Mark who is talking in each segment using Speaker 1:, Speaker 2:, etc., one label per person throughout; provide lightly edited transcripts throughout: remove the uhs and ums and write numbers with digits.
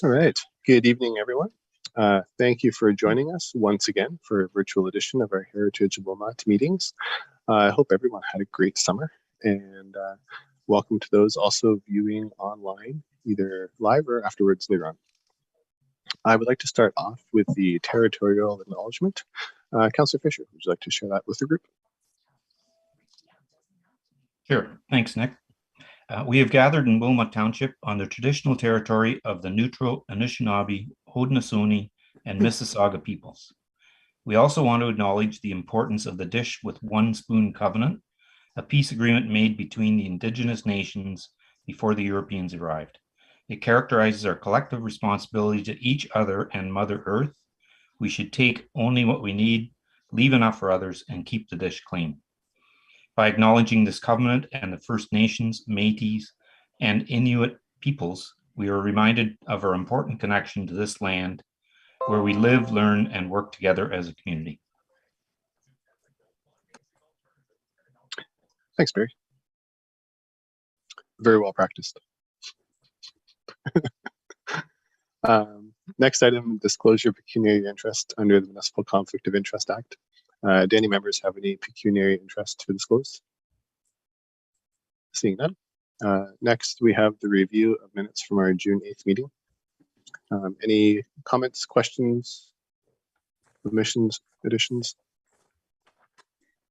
Speaker 1: All right. Good evening, everyone. Thank you for joining us once again for a virtual edition of our Heritage of Wilmot meetings. I hope everyone had a great summer, and welcome to those also viewing online, either live or afterwards later on. I would like to start off with the territorial acknowledgement. Councillor Fisher, would you like to share that with the group?
Speaker 2: Sure. Thanks, Nick. We have gathered in Wilmot Township on the traditional territory of the Neutral, Anishinaabe, Haudenosaunee, and Mississauga peoples. We also want to acknowledge the importance of the Dish with One Spoon Covenant, a peace agreement made between the Indigenous nations before the Europeans arrived. It characterizes our collective responsibility to each other and Mother Earth. We should take only what we need, leave enough for others, and keep the dish clean. By acknowledging this covenant and the First Nations, Métis, and Inuit peoples, we are reminded of our important connection to this land where we live, learn, and work together as a community.
Speaker 1: Thanks, Barry. Very well practiced. Next item, disclosure of pecuniary interest under the Municipal Conflict of Interest Act. Do any members have any pecuniary interest to disclose? Seeing none. Next, we have the review of minutes from our June 8th meeting. Any comments, questions, omissions, additions?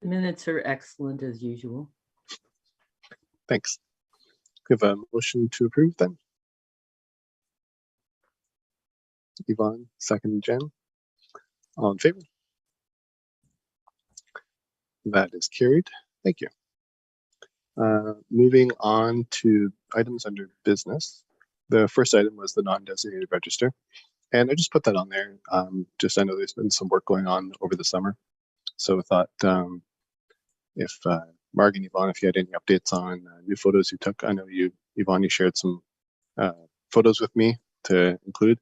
Speaker 3: The minutes are excellent as usual.
Speaker 1: Thanks. We have a motion to approve then. Yvonne, second Jen. All in favor? That is carried. Thank you. Moving on to items under business. The first item was the non-designated register. And I just put that on there. Just I know there's been some work going on over the summer. So I thought if Marg and Yvonne, if you had any updates on new photos you took. I know Yvonne, you shared some photos with me to include.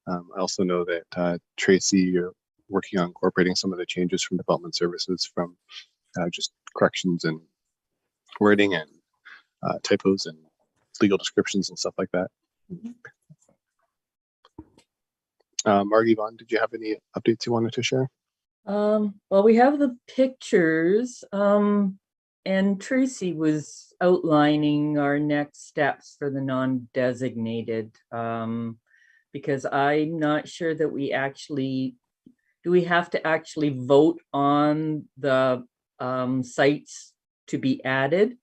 Speaker 1: I also know that Tracy, you're working on incorporating some of the changes from development services from just corrections and wording and typos and legal descriptions and stuff like that. Marg, Yvonne, did you have any updates you wanted to share?
Speaker 3: Well, we have the pictures, and Tracy was outlining our next steps for the non-designated, because I'm not sure that we actually, do we have to actually vote on the sites to be added?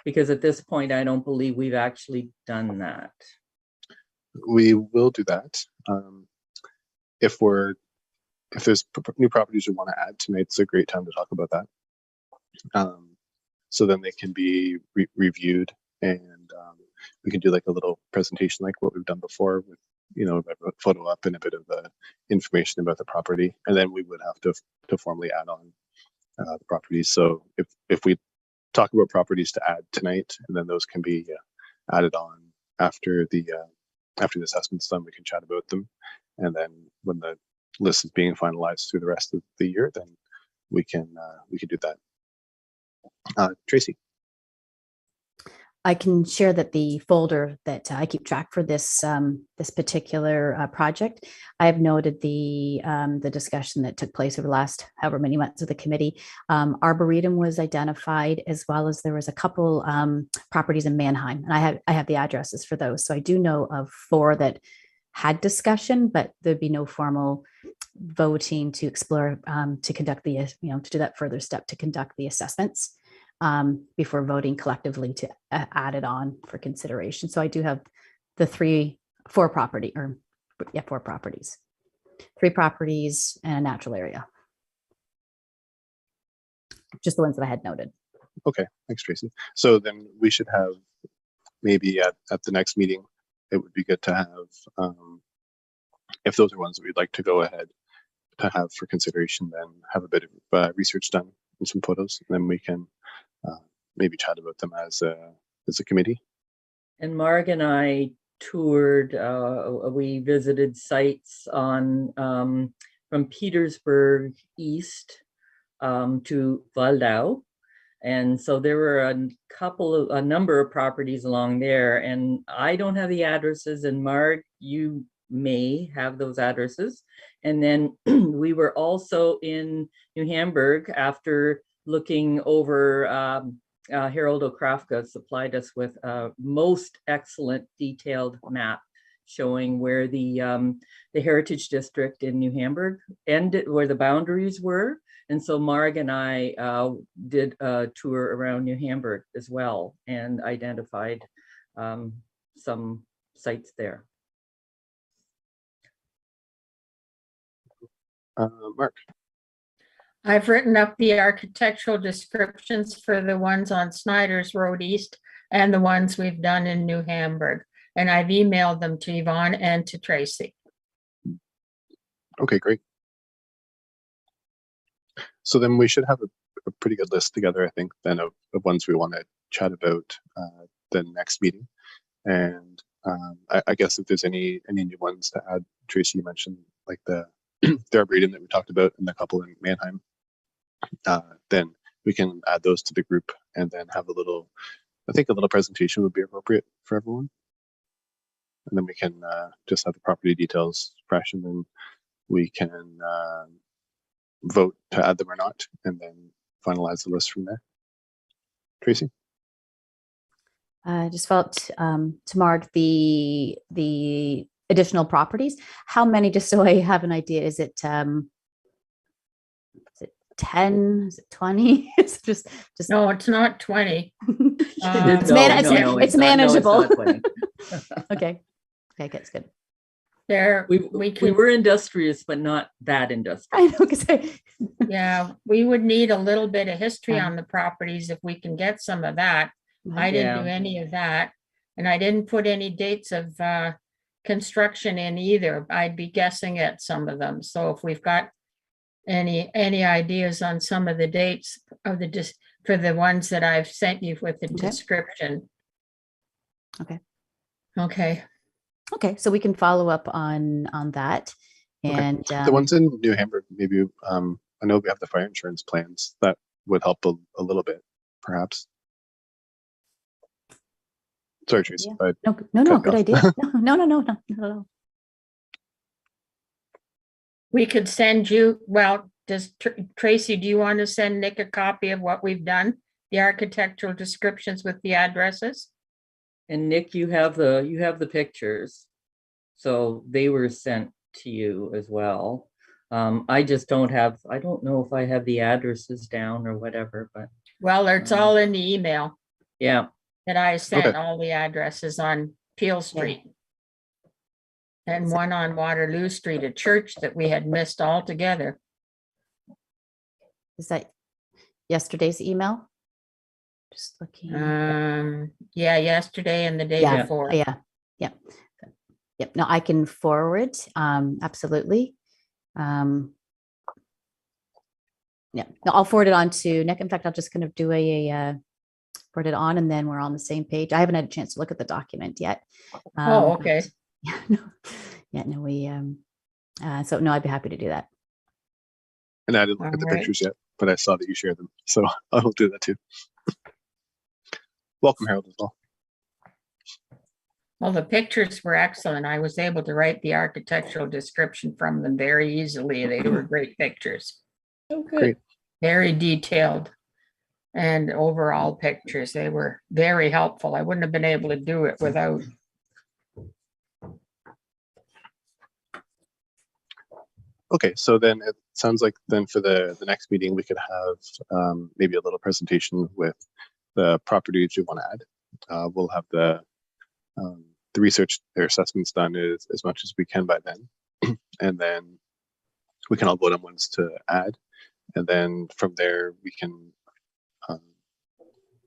Speaker 3: Because at this point, I don't believe we've actually done that.
Speaker 1: We will do that. If there's new properties we want to add, tonight's a great time to talk about that. So then they can be reviewed, and we can do like a little presentation like what we've done before with, a photo up and a bit of information about the property, and then we would have to formally add on the properties. So if we talk about properties to add tonight, and then those can be added on after the assessment's done, we can chat about them, and then when the list is being finalized through the rest of the year, then we can do that. Tracy.
Speaker 4: I can share that the folder that I keep track for this this particular project, I have noted the discussion that took place over the last however many months of the committee. Arboretum was identified, as well as there was a couple properties in Mannheim, and I have the addresses for those. So I do know of 4 that had discussion, but there'd be no formal voting to explore to conduct the to do that further step to conduct the assessments before voting collectively to add it on for consideration. So I do have the 4 properties, 3 properties and a natural area. Just the ones that I had noted.
Speaker 1: Okay, thanks, Tracy. So then we should have maybe at the next meeting, it would be good to have, if those are ones that we'd like to go ahead to have for consideration, then have a bit of research done and some photos, and then we can maybe chat about them as a committee.
Speaker 3: And Marg and I toured, we visited sites on from Petersburg east to Waldau, And so there were a number of properties along there, and I don't have the addresses, and Mark, you may have those addresses. And then we were also in New Hamburg after looking over, Harold Okrafka supplied us with a most excellent detailed map showing where the Heritage District in New Hamburg ended, where the boundaries were. And so Marg and I did a tour around New Hamburg as well and identified some sites there.
Speaker 1: Mark.
Speaker 5: I've written up the architectural descriptions for the ones on Snyder's Road East and the ones we've done in New Hamburg. And I've emailed them to Yvonne and to Tracy.
Speaker 1: Okay, great. So then we should have a pretty good list together, I think, then of ones we want to chat about the next meeting. And I guess if there's any new ones to add, Tracy, you mentioned like the Arboretum that we talked about and the couple in Mannheim, then we can add those to the group and then have I think a little presentation would be appropriate for everyone. And then we can just have the property details fresh, and then we can vote to add them or not, and then finalize the list from there. Tracy?
Speaker 4: I just felt to mark the additional properties. How many, just so I have an idea, is it 10? Is it 20? It's just
Speaker 5: No, it's not 20.
Speaker 4: It's manageable. Okay, that's good.
Speaker 3: We were industrious, but not that industrious.
Speaker 4: I know, because
Speaker 5: Yeah, we would need a little bit of history on the properties if we can get some of that. I didn't do any of that, and I didn't put any dates of construction in either. I'd be guessing at some of them. So if we've got any ideas on some of the dates of for the ones that I've sent you with the description.
Speaker 4: Okay, so we can follow up on that. And
Speaker 1: the ones in New Hamburg, maybe I know we have the fire insurance plans that would help a little bit, perhaps. Sorry, Tracy.
Speaker 4: Yeah. No, good idea. No.
Speaker 5: We could send you, well, Tracy, do you want to send Nick a copy of what we've done? The architectural descriptions with the addresses?
Speaker 3: And Nick, you have the pictures. So they were sent to you as well. I just don't know if I have the addresses down or whatever, but.
Speaker 5: Well, it's all in the email.
Speaker 3: Yeah.
Speaker 5: That I sent all the addresses on Peel Street. And one on Waterloo Street, a church that we had missed altogether.
Speaker 4: Is that yesterday's email? Just looking.
Speaker 5: Yeah, yesterday and the day before.
Speaker 4: Yep. No, I can forward. Absolutely. No, I'll forward it on to Nick. In fact, I'll just kind of do forward it on, and then we're on the same page. I haven't had a chance to look at the document yet.
Speaker 5: Okay.
Speaker 4: So no, I'd be happy to do that.
Speaker 1: And I didn't look at the pictures yet, but I saw that you shared them, so I'll do that too. Welcome, Harold, as well.
Speaker 5: Well, the pictures were excellent. I was able to write the architectural description from them very easily. They were great pictures.
Speaker 3: Oh, good.
Speaker 1: Great.
Speaker 5: Very detailed and overall pictures. They were very helpful. I wouldn't have been able to do it without.
Speaker 1: Okay, so then it sounds like then for the next meeting, we could have maybe a little presentation with the properties you want to add. We'll have the research or assessments done as much as we can by then. And then we can all vote on ones to add. And then from there, we can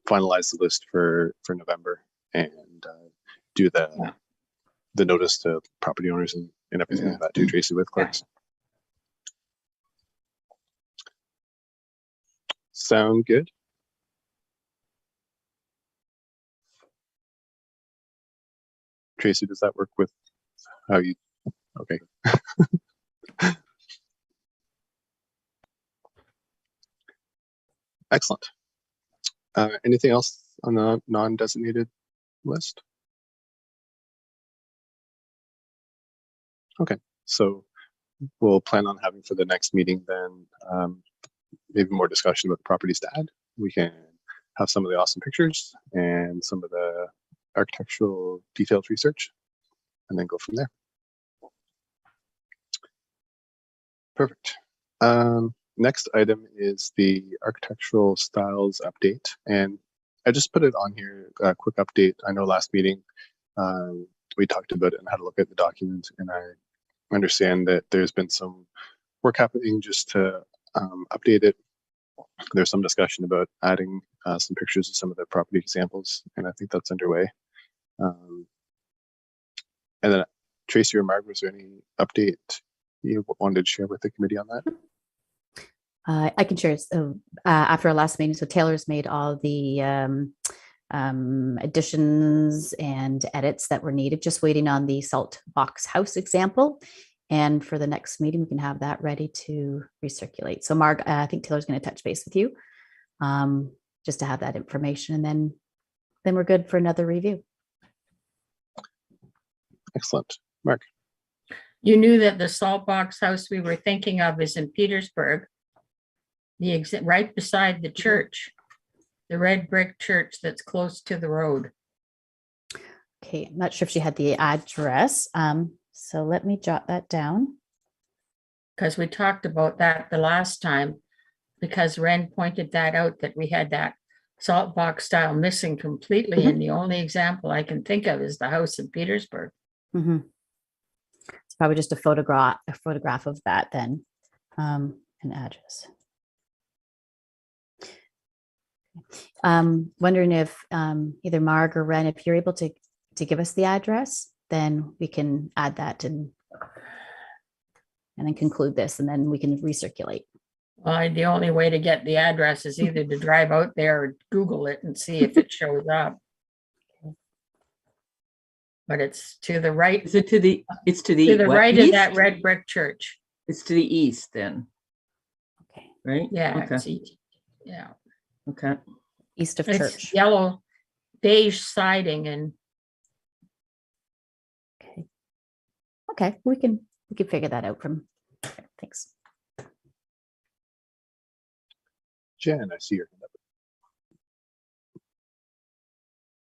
Speaker 1: finalize the list for November and do the notice to property owners and everything like that too, Tracy, with clerks. Sound good? Tracy, does that work with how you? Okay. Excellent. Anything else on the non-designated list? Okay, so we'll plan on having for the next meeting then maybe more discussion about the properties to add. We can have some of the awesome pictures and some of the architectural detailed research, and then go from there. Perfect. Next item is the architectural styles update, and I just put it on here, a quick update. I know last meeting we talked about it and had a look at the document, and I understand that there's been some work happening just to update it. There's some discussion about adding some pictures of some of the property examples, and I think that's underway. And then Tracy or Margaret, was there any update you wanted to share with the committee on that?
Speaker 4: I can share. So after our last meeting, so Taylor's made all the additions and edits that were needed, just waiting on the salt box house example. And for the next meeting, we can have that ready to recirculate. So Mark, I think Taylor's going to touch base with you just to have that information, and then we're good for another review.
Speaker 1: Excellent. Mark.
Speaker 5: You knew that the salt box house we were thinking of is in Petersburg, right beside the church, the red brick church that's close to the road.
Speaker 4: Okay, I'm not sure if she had the address. So let me jot that down.
Speaker 5: Because we talked about that the last time, because Ren pointed that out, that we had that salt box style missing completely. And the only example I can think of is the house in Petersburg.
Speaker 4: It's probably just a photograph of that then, an address. Wondering if either Marg or Ren, if you're able to give us the address, then we can add that and then conclude this, and then we can recirculate.
Speaker 5: Well, the only way to get the address is either to drive out there or Google it and see if it shows up. But it's to the right.
Speaker 3: Is it to the? It's to the
Speaker 5: right
Speaker 3: east?
Speaker 5: of that red brick church.
Speaker 3: It's to the east then.
Speaker 4: Okay.
Speaker 3: Right?
Speaker 5: Yeah.
Speaker 3: Okay.
Speaker 5: Yeah.
Speaker 3: Okay.
Speaker 4: East of
Speaker 5: It's
Speaker 4: church.
Speaker 5: yellow beige siding and.
Speaker 4: Okay, we can figure that out from. Okay, thanks.
Speaker 1: Jen, I see your hand up.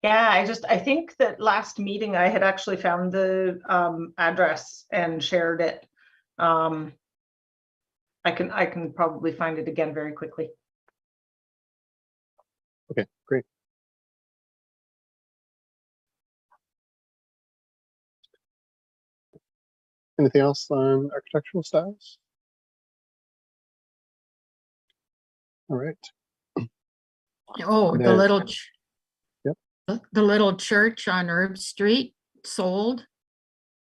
Speaker 6: Yeah, I think that last meeting I had actually found the address and shared it. I can probably find it again very quickly.
Speaker 1: Okay, great. Anything else on architectural styles? All right.
Speaker 5: Oh, the little.
Speaker 1: Yep.
Speaker 5: The little church on Herb Street sold.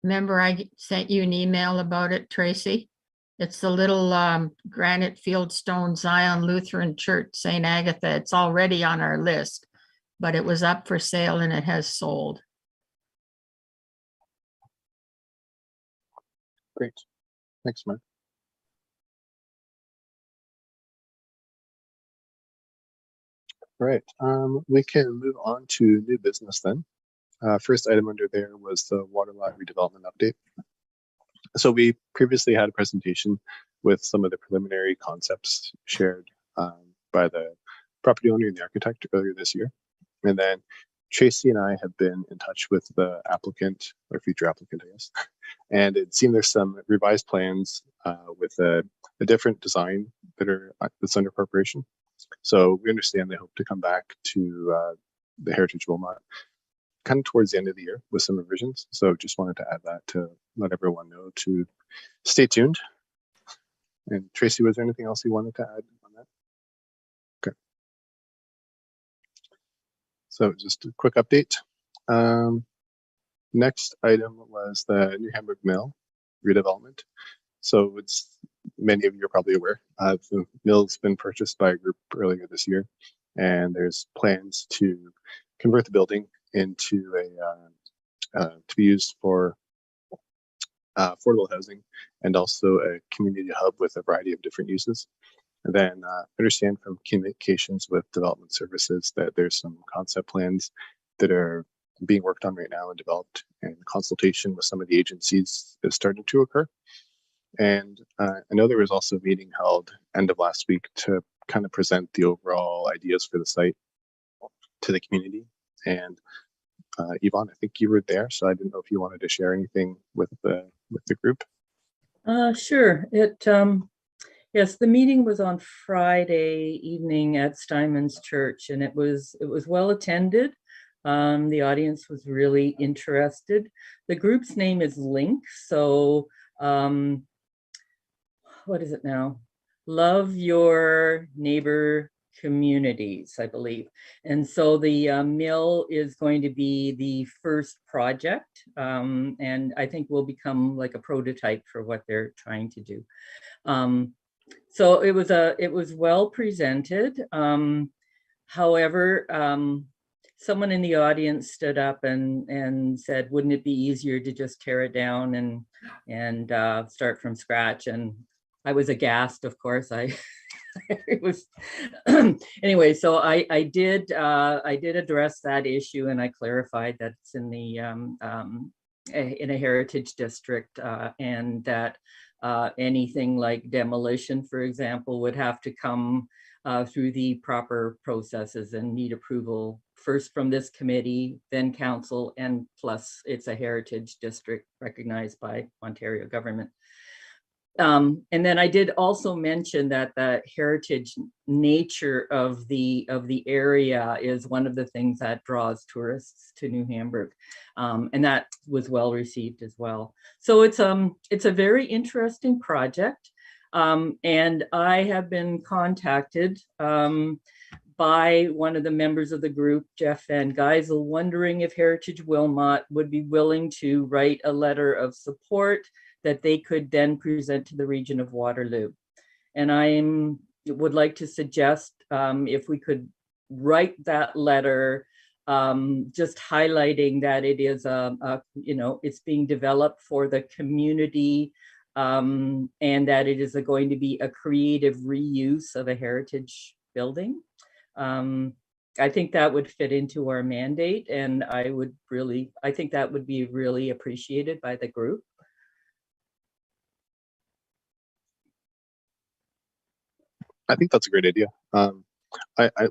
Speaker 5: Remember I sent you an email about it, Tracy? It's the little granite fieldstone Zion Lutheran Church, St. Agatha. It's already on our list, but it was up for sale and it has sold.
Speaker 1: Great. Thanks, Mark. All right, we can move on to new business then. First item under there was the water lot redevelopment update. So we previously had a presentation with some of the preliminary concepts shared by the property owner and the architect earlier this year. And then Tracy and I have been in touch with the applicant, or future applicant, I guess, and it seemed there's some revised plans with a different design that's under preparation. So we understand they hope to come back to the Heritage Wilmot kind of towards the end of the year with some revisions. So just wanted to add that to let everyone know to stay tuned. And Tracy, was there anything else you wanted to add on that? Okay. So just a quick update. Next item was the New Hamburg Mill redevelopment. So it's, many of you are probably aware, the mill's been purchased by a group earlier this year, and there's plans to convert the building into to be used for affordable housing and also a community hub with a variety of different uses. And then understand from communications with development services that there's some concept plans that are being worked on right now and developed, and consultation with some of the agencies is starting to occur. And I know there was also a meeting held end of last week to kind of present the overall ideas for the site to the community. And Yvonne, I think you were there, so I didn't know if you wanted to share anything with the group.
Speaker 3: Sure. Yes, the meeting was on Friday evening at Steinman's Church, and it was well attended. The audience was really interested. The group's name is Link, so what is it now? Love Your Neighbor Communities, I believe. And so the mill is going to be the first project, and I think will become like a prototype for what they're trying to do. So it was well presented. However, someone in the audience stood up and said, wouldn't it be easier to just tear it down and start from scratch? And I was aghast, of course. It was anyway. So I did address that issue, and I clarified that it's in the in a heritage district, and that anything like demolition, for example, would have to come through the proper processes and need approval first from this committee, then council, and plus it's a heritage district recognized by Ontario government. And then I did also mention that the heritage nature of the area is one of the things that draws tourists to New Hamburg, and that was well received as well. So it's a very interesting project, and I have been contacted by one of the members of the group, Jeff Van Geisel, wondering if Heritage Wilmot would be willing to write a letter of support that they could then present to the region of Waterloo. And I would like to suggest if we could write that letter, just highlighting that it is it's being developed for the community, and that it is going to be a creative reuse of a heritage building. I think that would fit into our mandate, and I think that would be really appreciated by the group.
Speaker 1: I think that's a great idea.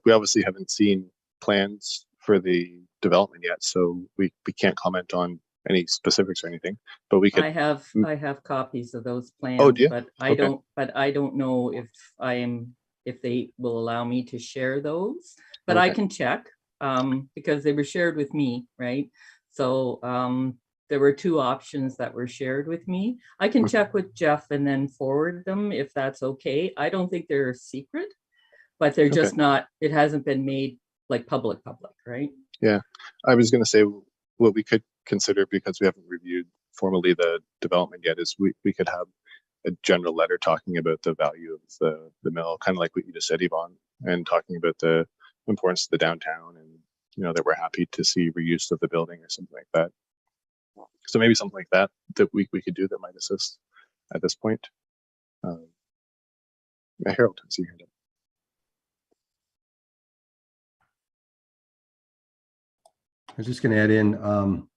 Speaker 1: We obviously haven't seen plans for the development yet, so we can't comment on any specifics or anything. But we could. I
Speaker 3: have copies of those plans.
Speaker 1: Oh, do you?
Speaker 3: But I don't. But I don't know if they will allow me to share those. But okay. I can check because they were shared with me, right? So there were two options that were shared with me. I can check with Jeff and then forward them if that's okay. I don't think they're a secret, but they're just not, it hasn't been made like public, right? Yeah,
Speaker 1: I was going to say what we could consider, because we haven't reviewed formally the development yet, is we could have a general letter talking about the value of the mill, kind of like what you just said, Yvonne, and talking about the importance of the downtown, and that we're happy to see reuse of the building or something like that. So maybe something like that we could do that might assist at this point. Harold, I see your hand up.
Speaker 7: I was just going to add in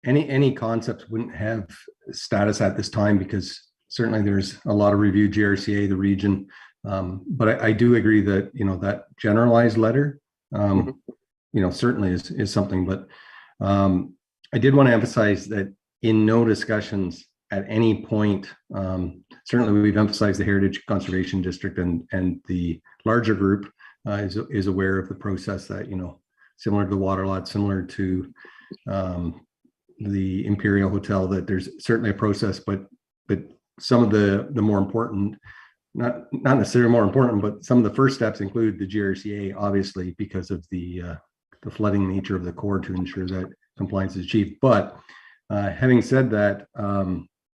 Speaker 7: any concepts wouldn't have status at this time, because certainly there's a lot of review, GRCA, the region, but I do agree that that generalized letter certainly is something. But I did want to emphasize that in no discussions at any point, certainly we've emphasized the Heritage Conservation District and the larger group is aware of the process that, similar to the water lot, similar to the Imperial Hotel, that there's certainly a process, but some of the more important, not necessarily more important, but some of the first steps include the GRCA, obviously, because of the flooding nature of the core, to ensure that compliance is achieved. But having said that,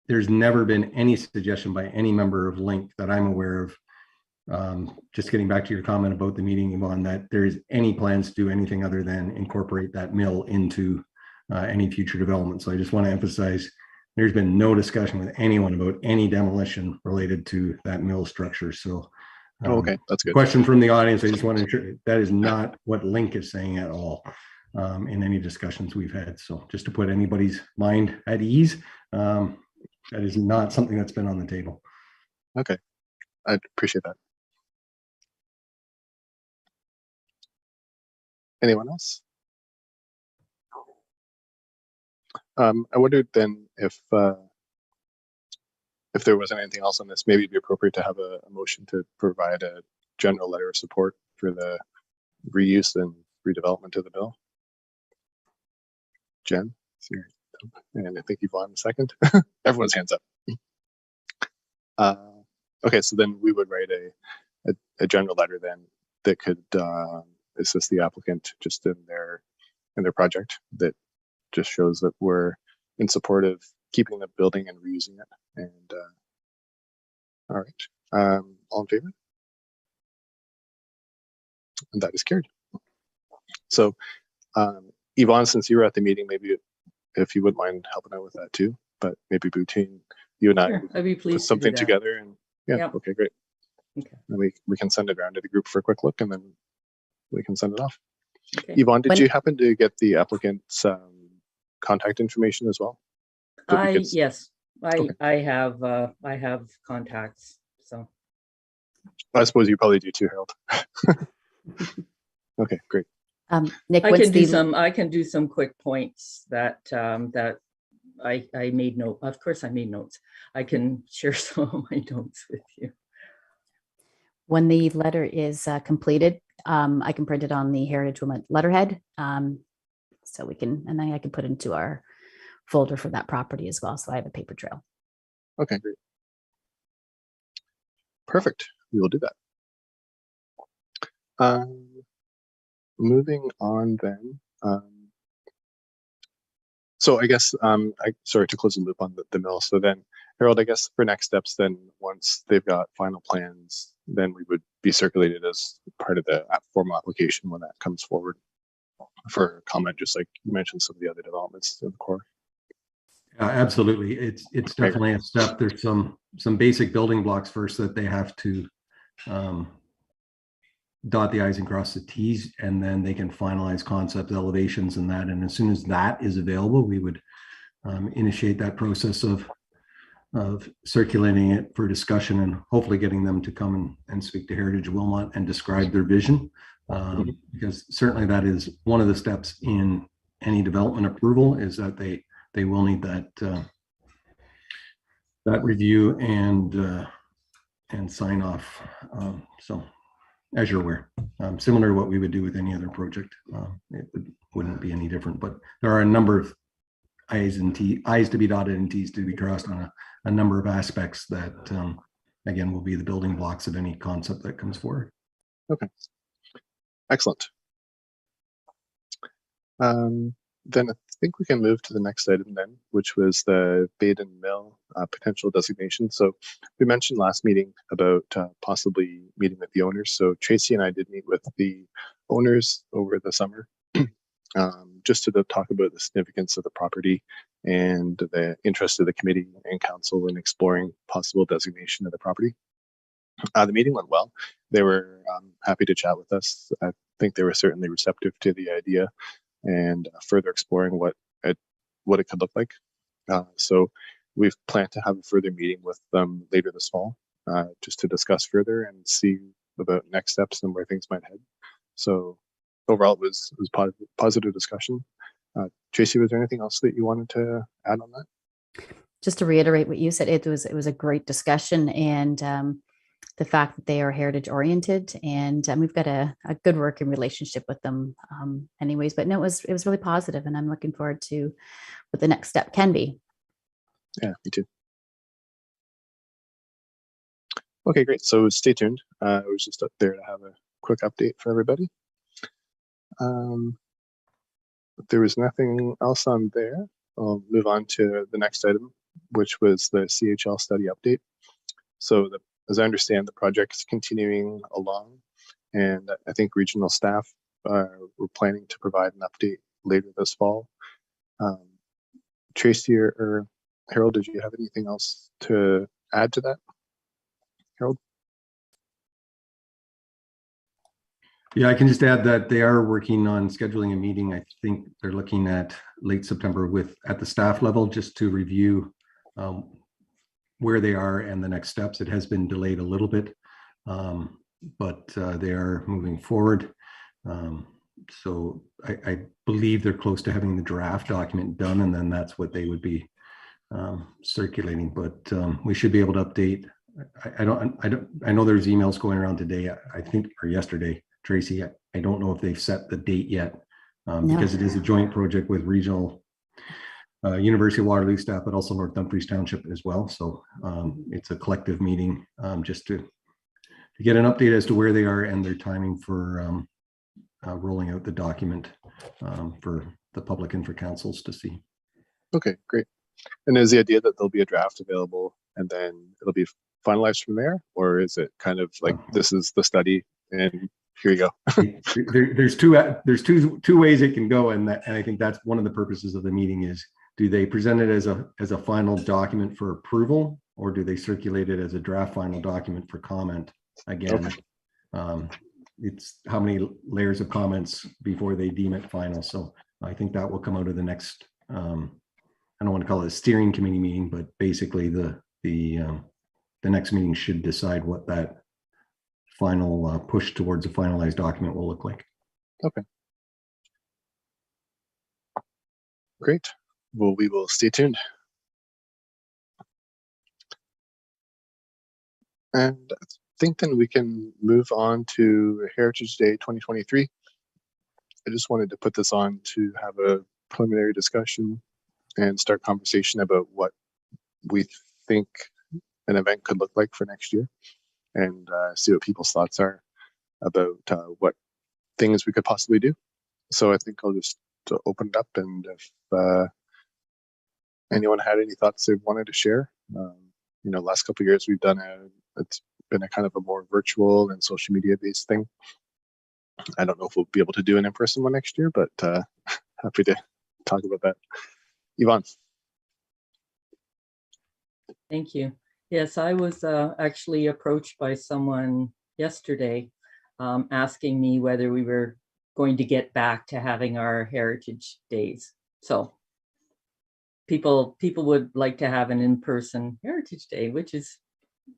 Speaker 7: there's never been any suggestion by any member of Link that I'm aware of, just getting back to your comment about the meeting, Yvonne, that there's any plans to do anything other than incorporate that mill into any future development. So I just want to emphasize there's been no discussion with anyone about any demolition related to that mill structure. So
Speaker 1: Oh, okay, that's good.
Speaker 7: Question from the audience. I just want to ensure that is not what Link is saying at all in any discussions we've had. So just to put anybody's mind at ease, that is not something that's been on the table.
Speaker 1: Okay, I appreciate that. Anyone else? I wondered then if there wasn't anything else on this, maybe it'd be appropriate to have a motion to provide a general letter of support for the reuse and redevelopment of the bill. Jen, and I think Yvonne second. Everyone's hands up. Okay, so then we would write a general letter then that could assist the applicant just in their project, that just shows that we're in support of keeping the building and reusing it. And all right, all in favor? And that is carried. So Yvonne, since you were at the meeting, maybe if you wouldn't mind helping out with that too, but maybe between you and I,
Speaker 3: Sure, I'd be
Speaker 1: put
Speaker 3: pleased to do
Speaker 1: something
Speaker 3: that.
Speaker 1: together and yeah,
Speaker 3: Yep.
Speaker 1: okay, great.
Speaker 3: Okay.
Speaker 1: And we can send it around to the group for a quick look and then we can send it off.
Speaker 3: Okay.
Speaker 1: Yvonne, did
Speaker 4: When-
Speaker 1: you happen to get the applicant's contact information as well? That we could-
Speaker 3: Yes,
Speaker 1: Okay.
Speaker 3: I have contacts, so.
Speaker 1: I suppose you probably do too, Harold. Okay, great.
Speaker 4: Nick,
Speaker 3: I
Speaker 4: what's
Speaker 3: can do
Speaker 4: the,
Speaker 3: I can do some quick points that I made note. Of course, I made notes. I can share some of my notes with you.
Speaker 4: when the letter is completed, I can print it on the Heritage Wilmot letterhead. So we can, and then I can put it into our folder for that property as well. So I have a paper trail.
Speaker 1: Okay, great. Perfect. We will do that. Moving on then. So I guess sorry to close the loop on the mill. So then, Harold, I guess for next steps, then once they've got final plans, then we would be circulated as part of the formal application when that comes forward for comment, just like you mentioned some of the other developments in the core.
Speaker 7: Absolutely. It's definitely a step. There's some basic building blocks first that they have to dot the I's and cross the T's, and then they can finalize concept elevations and that. And as soon as that is available, we would initiate that process of circulating it for discussion and hopefully getting them to come and speak to Heritage Wilmot and describe their vision. Because certainly that is one of the steps in any development approval, is that they will need that review and sign off. So as you're aware, similar to what we would do with any other project, it wouldn't be any different. But there are a number of I's to be dotted and T's to be crossed on a number of aspects that, again, will be the building blocks of any concept that comes forward.
Speaker 1: Okay, excellent. Then I think we can move to the next item then, which was the Baden Mill potential designation. So we mentioned last meeting about possibly meeting with the owners. So Tracy and I did meet with the owners over the summer just to talk about the significance of the property and the interest of the committee and council in exploring possible designation of the property. The meeting went well. They were happy to chat with us. I think they were certainly receptive to the idea and further exploring what it could look like. So we've planned to have a further meeting with them later this fall, just to discuss further and see about next steps and where things might head. So overall, it was positive discussion. Tracy, was there anything else that you wanted to add on that?
Speaker 4: Just to reiterate what you said, it was a great discussion, and the fact that they are heritage oriented, and we've got a good working relationship with them anyways. But no, it was really positive, and I'm looking forward to what the next step can be.
Speaker 1: Yeah, me too. Okay, great. So stay tuned. I was just up there to have a quick update for everybody. There was nothing else on there. I'll move on to the next item, which was the Chl Study update. So as I understand, the project is continuing along, and I think regional staff were planning to provide an update later this fall. Tracy or Harold, did you have anything else to add to that? Harold?
Speaker 7: Yeah, I can just add that they are working on scheduling a meeting. I think they're looking at late September at the staff level, just to review where they are and the next steps. It has been delayed a little bit, but they are moving forward. So I believe they're close to having the draft document done, and then that's what they would be circulating. But we should be able to update. I know there's emails going around today, I think, or yesterday, Tracy. I don't know if they've set the date yet, because it is a joint project with regional University of Waterloo staff, but also North Dumfries Township as well. So it's a collective meeting, just to get an update as to where they are and their timing for rolling out the document for the public and for councils to see.
Speaker 1: Okay, great. And is the idea that there'll be a draft available and then it'll be finalized from there, or is it kind of like this is the study and here you go?
Speaker 7: There's two ways it can go, and I think that's one of the purposes of the meeting is, do they present it as a final document for approval, or do they circulate it as a draft final document for comment? Again, okay. It's how many layers of comments before they deem it final. So I think that will come out of the next, I don't want to call it a steering committee meeting, but basically the next meeting should decide what that final push towards a finalized document will look like.
Speaker 1: Okay. Great. Well, we will stay tuned. And I think then we can move on to Heritage Day 2023. I just wanted to put this on to have a preliminary discussion and start conversation about what we think an event could look like for next year, and see what people's thoughts are about what things we could possibly do. So I think I'll just open it up, and if anyone had any thoughts they wanted to share. Last couple of years we've done it's been a kind of a more virtual and social media based thing. I don't know if we'll be able to do an in-person one next year, but happy to talk about that. Yvonne.
Speaker 3: Thank you. Yes, I was actually approached by someone yesterday asking me whether we were going to get back to having our Heritage Days. So people would like to have an in-person Heritage Day, which is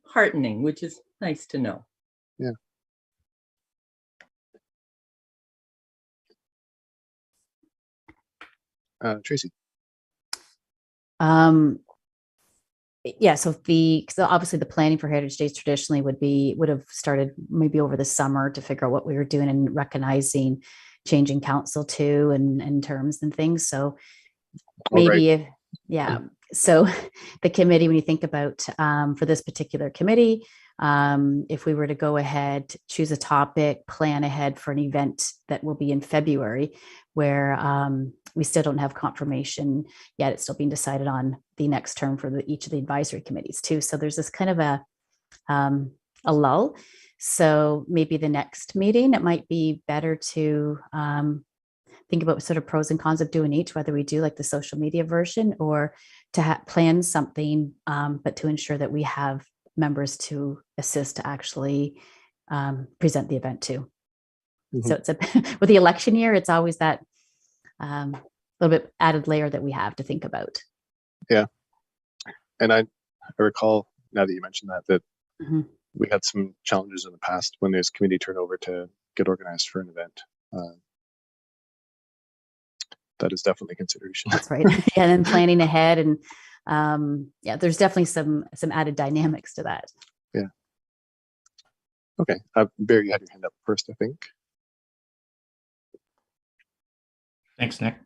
Speaker 3: heartening, which is nice to know.
Speaker 1: Yeah. Tracy.
Speaker 4: Yeah, so obviously the planning for Heritage Days traditionally would have started maybe over the summer to figure out what we were doing and recognizing changing council too and terms and things. So maybe so the committee, when you think about for this particular committee, if we were to go ahead, choose a topic, plan ahead for an event that will be in February, where we still don't have confirmation yet. It's still being decided on the next term for each of the advisory committees too. So there's this kind of a lull. So maybe the next meeting, it might be better to think about sort of pros and cons of doing each, whether we do like the social media version or to plan something, but to ensure that we have members to assist to actually present the event too. Mm-hmm. So it's with the election year, it's always that little bit added layer that we have to think about.
Speaker 1: Yeah. And I recall, now that you mentioned that mm-hmm. we had some challenges in the past when there's committee turnover to get organized for an event. That is definitely consideration. That's
Speaker 4: right. Yeah, and then planning ahead, and there's definitely some added dynamics to that.
Speaker 1: Yeah. Okay, Barry, you had your hand up first, I think.
Speaker 2: Thanks, Nick.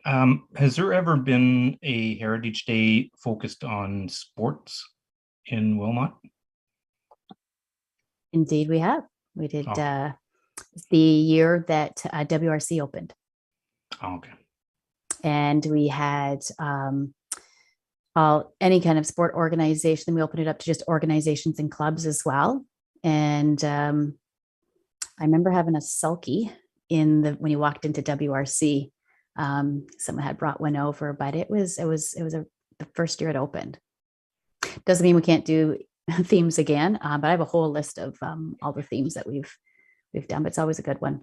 Speaker 2: Has there ever been a Heritage Day focused on sports in Wilmot?
Speaker 4: Indeed, we have. We did the year that WRC opened.
Speaker 2: Oh, okay.
Speaker 4: And we had any kind of sport organization. We opened it up to just organizations and clubs as well. And I remember having a sulky when you walked into WRC. Someone had brought one over, but it was the first year it opened. Doesn't mean we can't do themes again, but I have a whole list of all the themes that we've done. But it's always a good one.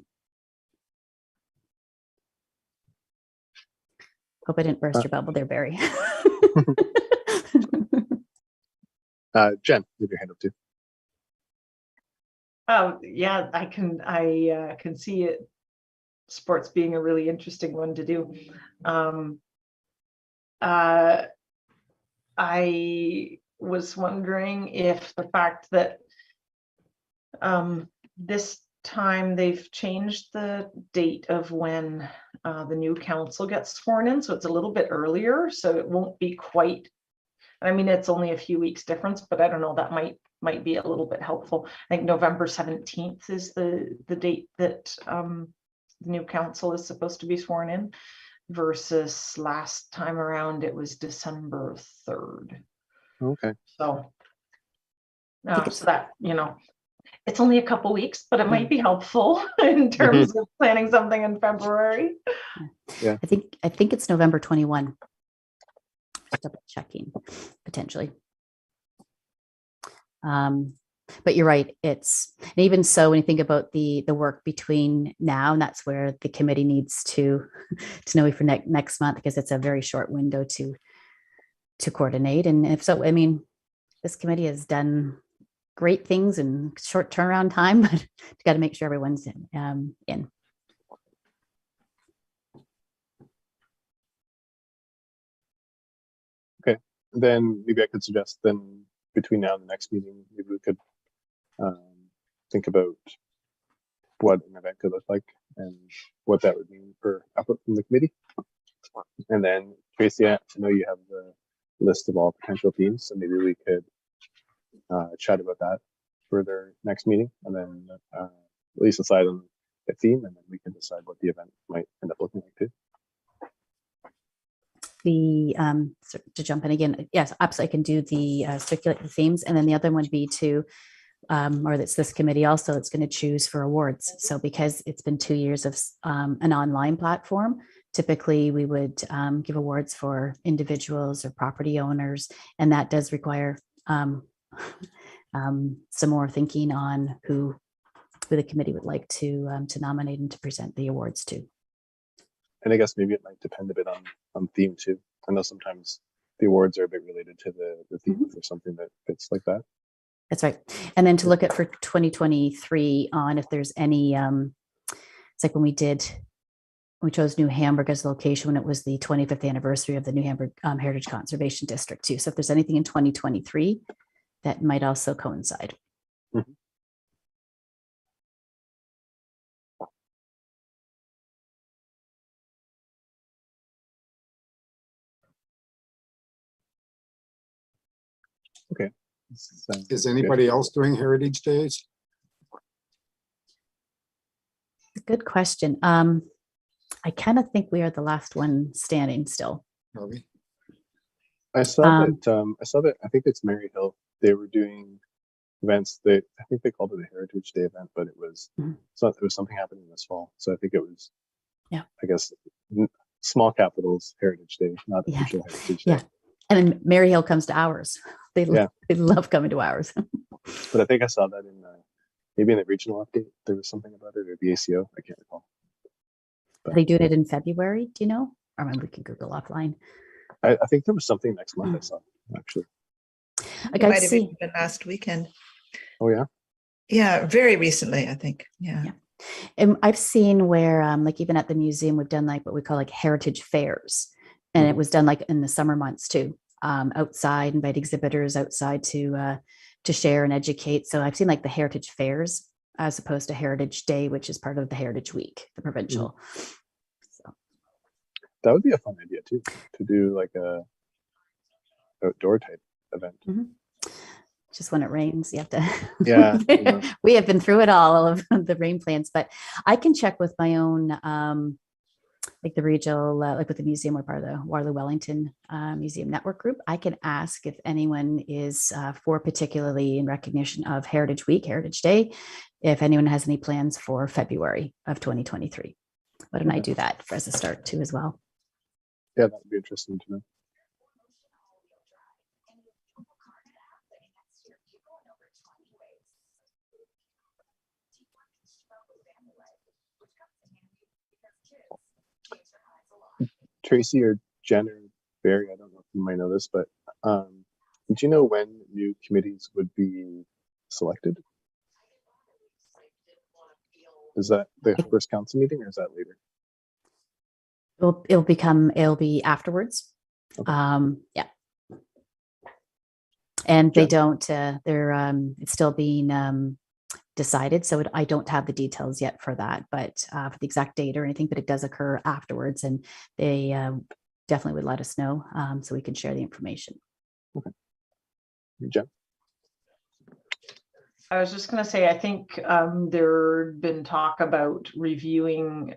Speaker 4: Hope I didn't burst your bubble there, Barry.
Speaker 1: Jen, leave your hand up too.
Speaker 6: Yeah, I can see it. Sports being a really interesting one to do. I was wondering if the fact that this time they've changed the date of when the new council gets sworn in, so it's a little bit earlier, so it won't be quite. I mean, it's only a few weeks difference, but I don't know, that might be a little bit helpful. I think November 17th is the date that the new council is supposed to be sworn in, versus last time around it was December 3rd.
Speaker 1: Okay.
Speaker 6: So, so that, you know, it's only a couple weeks, but it might be helpful in terms of planning something in February.
Speaker 1: Yeah.
Speaker 4: I think it's November 21. Just double checking potentially. But you're right. And even so, when you think about the work between now, and that's where the committee needs to know for next month, because it's a very short window to coordinate. And if so, I mean, this committee has done great things in short turnaround time, but you got to make sure everyone's in.
Speaker 1: Okay, then maybe I could suggest then between now and the next meeting, maybe we could think about what an event could look like and what that would mean for output from the committee. And then Tracy, I know you have the list of all potential themes, so maybe we could chat about that for their next meeting, and then at least decide on a theme, and then we can decide what the event might end up looking like too.
Speaker 4: To jump in again, yes, absolutely, I can do the circulate the themes, and then the other one would be to or that's this committee also, it's going to choose for awards. So because it's been 2 years of an online platform, typically we would give awards for individuals or property owners, and that does require some more thinking on who the committee would like to nominate and to present the awards to.
Speaker 1: And I guess maybe it might depend a bit on theme too. I know sometimes the awards are a bit related to the theme for something that fits like that.
Speaker 4: That's right. And then to look at for 2023 on if there's any, it's like when we chose New Hamburg as a location when it was the 25th anniversary of the New Hamburg Heritage Conservation District too. So if there's anything in 2023 that might also coincide.
Speaker 1: Mm-hmm. Okay.
Speaker 8: Is anybody else doing Heritage Days?
Speaker 4: Good question. I kind of think we are the last one standing still.
Speaker 8: Harvey?
Speaker 1: I saw that. I think it's Mary Hill. They were doing events. I think they called it a Heritage Day event, but it was it was something happening this fall. So I think it was, I guess, small capitals Heritage Day, not official Heritage Day.
Speaker 4: Yeah. And then Mary Hill comes to ours. They love coming to ours.
Speaker 1: But I think I saw that in maybe in the regional update. There was something about it, or the ACO. I can't recall.
Speaker 4: Are they doing it in February? Do you know? Or maybe we can Google offline.
Speaker 1: I think there was something next month. I saw actually.
Speaker 9: It might have even been last weekend.
Speaker 1: Oh yeah.
Speaker 9: Yeah, very recently, I think. Yeah.
Speaker 4: And I've seen where, like even at the museum, we've done like what we call like heritage fairs, and it was done like in the summer months too. Outside, invite exhibitors outside to share and educate. So I've seen like the heritage fairs as opposed to Heritage Day, which is part of the Heritage Week, the provincial. So
Speaker 1: that would be a fun idea too, to do like a outdoor type event.
Speaker 4: Just when it rains, you have to.
Speaker 1: Yeah.
Speaker 4: We have been through it all of the rain plans, but I can check with my own. Like the regional, like with the museum, we're part of the Waterloo Wellington Museum Network Group. I can ask if anyone is for particularly in recognition of Heritage Week, Heritage Day, if anyone has any plans for February of 2023. Why don't I do that as a start too as well?
Speaker 1: Yeah, that would be interesting to know. Tracy or Jen or Barry, I don't know if you might know this, but do you know when new committees would be selected? Is that the first council meeting or is that later?
Speaker 4: It'll be afterwards.
Speaker 1: Okay.
Speaker 4: Yeah. And they
Speaker 1: Jen?
Speaker 4: don't, it's still being decided. So I don't have the details yet for that, but for the exact date or anything, but it does occur afterwards, and they definitely would let us know so we can share the information.
Speaker 1: Okay. Jen?
Speaker 6: I was just going to say, I think there'd been talk about reviewing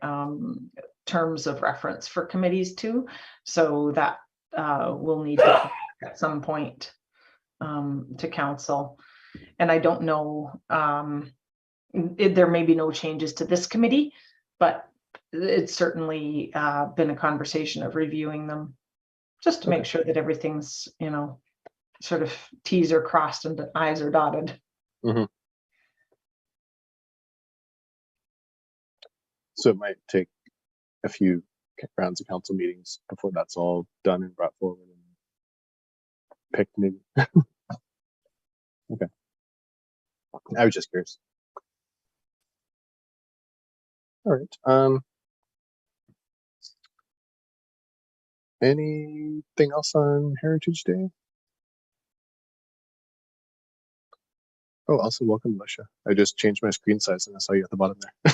Speaker 6: terms of reference for committees too. So that we'll need to at some point to council. And I don't know, there may be no changes to this committee, but it's certainly been a conversation of reviewing them just to make sure that everything's, you know, sort of T's are crossed and I's are dotted.
Speaker 1: Mm-hmm. So it might take a few rounds of council meetings before that's all done and brought forward and picked, maybe. Okay. I was just curious. All right. Anything else on Heritage Day? Oh, also welcome, Alicia. I just changed my screen size and I saw you at the bottom there.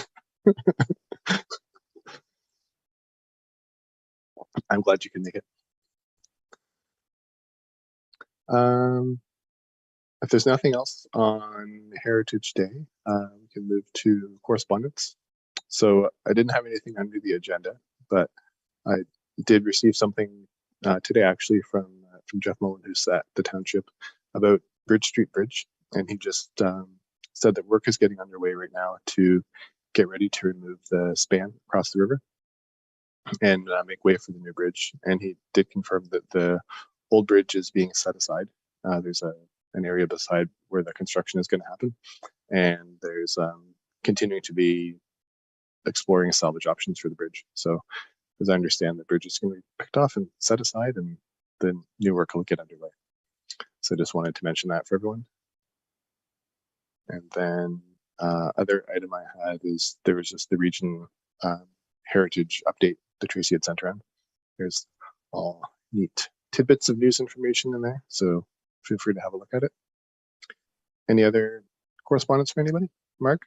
Speaker 1: I'm glad you can make it. If there's nothing else on Heritage Day, we can move to correspondence. So I didn't have anything under the agenda, but I did receive something today actually from Jeff Mullen, who's at the township, about Bridge Street Bridge. And he just said that work is getting underway right now to get ready to remove the span across the river and make way for the new bridge. And he did confirm that the old bridge is being set aside. There's an area beside where the construction is going to happen. And there's continuing to be exploring salvage options for the bridge. So as I understand, the bridge is going to be picked off and set aside and the new work will get underway. So I just wanted to mention that for everyone. And then other item I had is there was just the region heritage update that Tracy had sent around. There's all neat tidbits of news information in there, so feel free to have a look at it. Any other correspondence for anybody? Mark?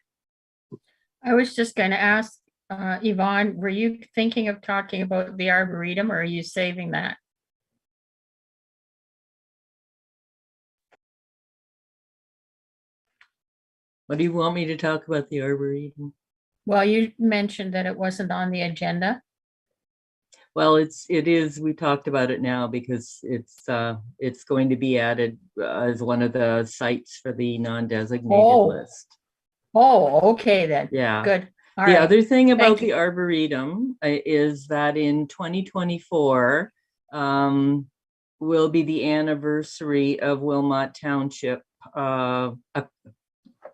Speaker 5: I was just going to ask Yvonne, were you thinking of talking about the Arboretum, or are you saving that?
Speaker 3: What do you want me to talk about the Arboretum?
Speaker 5: Well, you mentioned that it wasn't on the agenda.
Speaker 3: Well, it is. We talked about it now because it's going to be added as one of the sites for the non-designated list.
Speaker 5: Oh, okay then.
Speaker 3: Yeah.
Speaker 5: Good. All
Speaker 3: the
Speaker 5: right.
Speaker 3: other thing about
Speaker 5: Thank
Speaker 3: the
Speaker 5: you.
Speaker 3: Arboretum is that in 2024 will be the anniversary of Wilmot Township,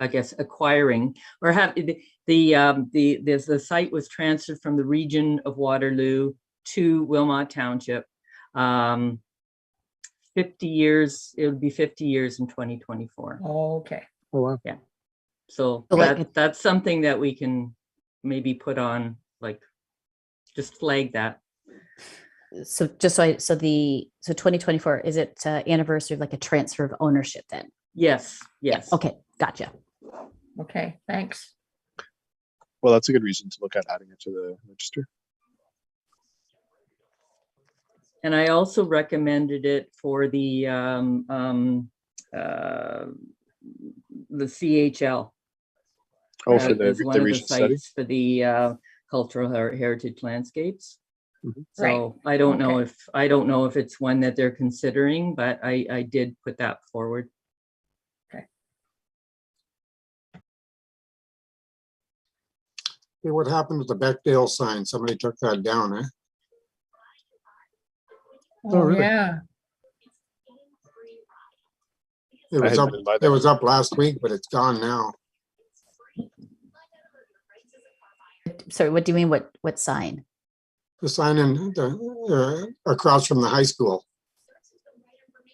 Speaker 3: I guess, acquiring or have the site was transferred from the region of Waterloo to Wilmot Township. 50 years, it would be 50 years in 2024.
Speaker 5: Okay.
Speaker 1: Oh, wow.
Speaker 3: Yeah. So
Speaker 4: Like
Speaker 3: that's something that we can maybe put on, like, just flag that.
Speaker 4: So just so 2024, is it anniversary of like a transfer of ownership then?
Speaker 3: Yes. Yes.
Speaker 4: Yeah, okay, gotcha.
Speaker 5: Okay, thanks.
Speaker 1: Well, that's a good reason to look at adding it to the register.
Speaker 3: And I also recommended it for the CHL.
Speaker 1: Oh, for
Speaker 3: as one
Speaker 1: the
Speaker 3: of
Speaker 1: region
Speaker 3: the
Speaker 1: study?
Speaker 3: sites for the cultural heritage landscapes.
Speaker 1: Mhm.
Speaker 3: So
Speaker 5: Right.
Speaker 3: I don't know
Speaker 5: Okay.
Speaker 3: if it's one that they're considering, but I did put that forward.
Speaker 8: Hey, what happened with the Bechdale sign? Somebody took that down, eh?
Speaker 5: Oh,
Speaker 1: really?
Speaker 5: yeah.
Speaker 8: It
Speaker 1: I
Speaker 8: was
Speaker 1: hadn't
Speaker 8: up,
Speaker 1: been by
Speaker 8: it
Speaker 1: there.
Speaker 8: was up last week, but it's gone now.
Speaker 4: Sorry, what do you mean? What sign?
Speaker 8: The sign in the, across from the high school.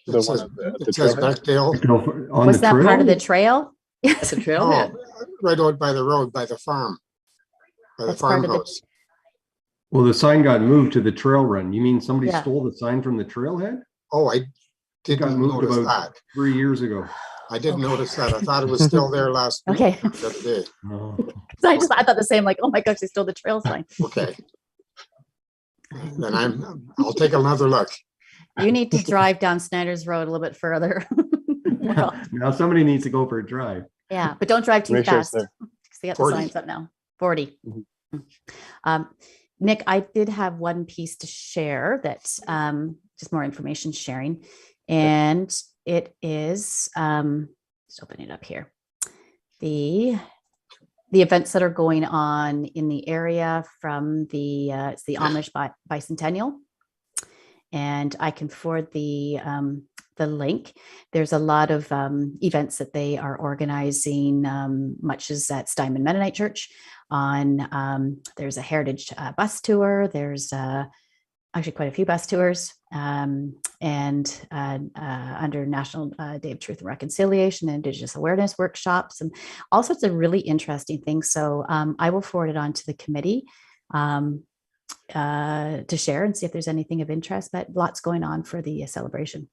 Speaker 1: The
Speaker 8: It
Speaker 1: one
Speaker 8: says,
Speaker 1: at the
Speaker 8: it says
Speaker 1: trailhead?
Speaker 8: Bechdale.
Speaker 7: On
Speaker 4: Was
Speaker 7: the
Speaker 4: that part of
Speaker 7: trail?
Speaker 4: the trail?
Speaker 3: At
Speaker 4: Yes.
Speaker 3: the
Speaker 8: Oh,
Speaker 3: trailhead.
Speaker 8: right out by the road, by the farm. By the
Speaker 4: That's part of the-
Speaker 8: farmhouse.
Speaker 7: Well, the sign got moved to the trail run. You mean somebody
Speaker 4: Yeah.
Speaker 7: stole the sign from the trailhead?
Speaker 8: Oh, I
Speaker 7: It got
Speaker 8: didn't
Speaker 7: moved
Speaker 8: notice
Speaker 7: about
Speaker 8: that.
Speaker 7: 3 years ago.
Speaker 8: I didn't
Speaker 4: Okay.
Speaker 8: notice that. I thought it was still there last week.
Speaker 4: Okay.
Speaker 8: The other day.
Speaker 7: Oh.
Speaker 4: I thought the same, like, oh my gosh, they stole the trail sign.
Speaker 8: Okay. Then I'll take another look.
Speaker 4: You need to drive down Snyder's Road a little bit further. Well,
Speaker 7: Now somebody needs to go for a drive.
Speaker 4: yeah, but don't drive too
Speaker 1: Make sure it's
Speaker 4: fast.
Speaker 1: there.
Speaker 4: They got the
Speaker 8: 40.
Speaker 4: signs up now. 40.
Speaker 1: Mhm.
Speaker 4: Nick, I did have one piece to share that's just more information sharing. And it is, just open it up here. The events that are going on in the area from it's the Amish Bicentennial. And I can forward the link. There's a lot of events that they are organizing, much as at Steinman Mennonite Church. There's a heritage bus tour. There's actually quite a few bus tours, and under National Day of Truth and Reconciliation and Indigenous Awareness workshops and all sorts of really interesting things. So I will forward it on to the committee to share and see if there's anything of interest, but lots going on for the celebration.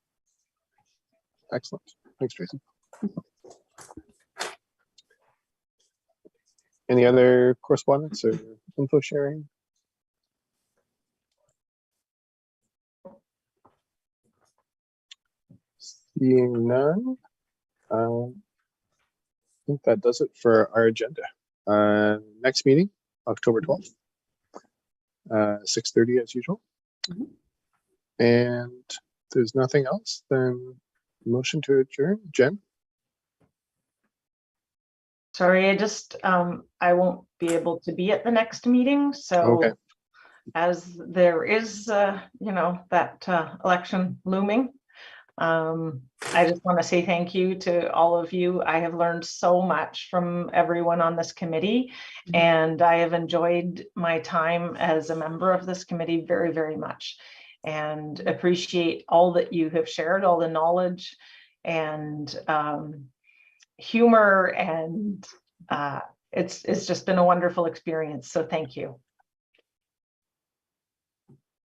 Speaker 1: Excellent. Thanks, Tracy. Any other correspondence or info sharing? Seeing none, I think that does it for our agenda. Next meeting, October 12th, 6:30 as usual.
Speaker 4: Mhm.
Speaker 1: And if there's nothing else, then motion to adjourn. Jen?
Speaker 6: Sorry, I won't be able to be at the next meeting, so
Speaker 1: Okay.
Speaker 6: as there is, that election looming, I just want to say thank you to all of you. I have learned so much from everyone on this committee, and I have enjoyed my time as a member of this committee very, very much, and appreciate all that you have shared, all the knowledge and humor, and it's just been a wonderful experience. So thank you.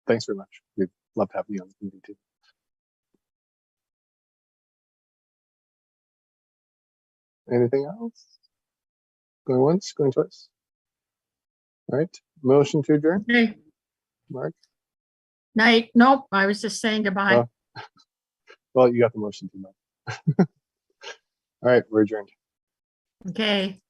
Speaker 1: Thanks very much. We'd love to have you on the committee too. Anything else? Going once, going twice? All right, motion to adjourn,
Speaker 5: Okay,
Speaker 1: Mark?
Speaker 5: night. Nope, I was just saying goodbye.
Speaker 1: Oh. Well, you got the motion to Mark. All right, we're adjourned.
Speaker 5: Okay.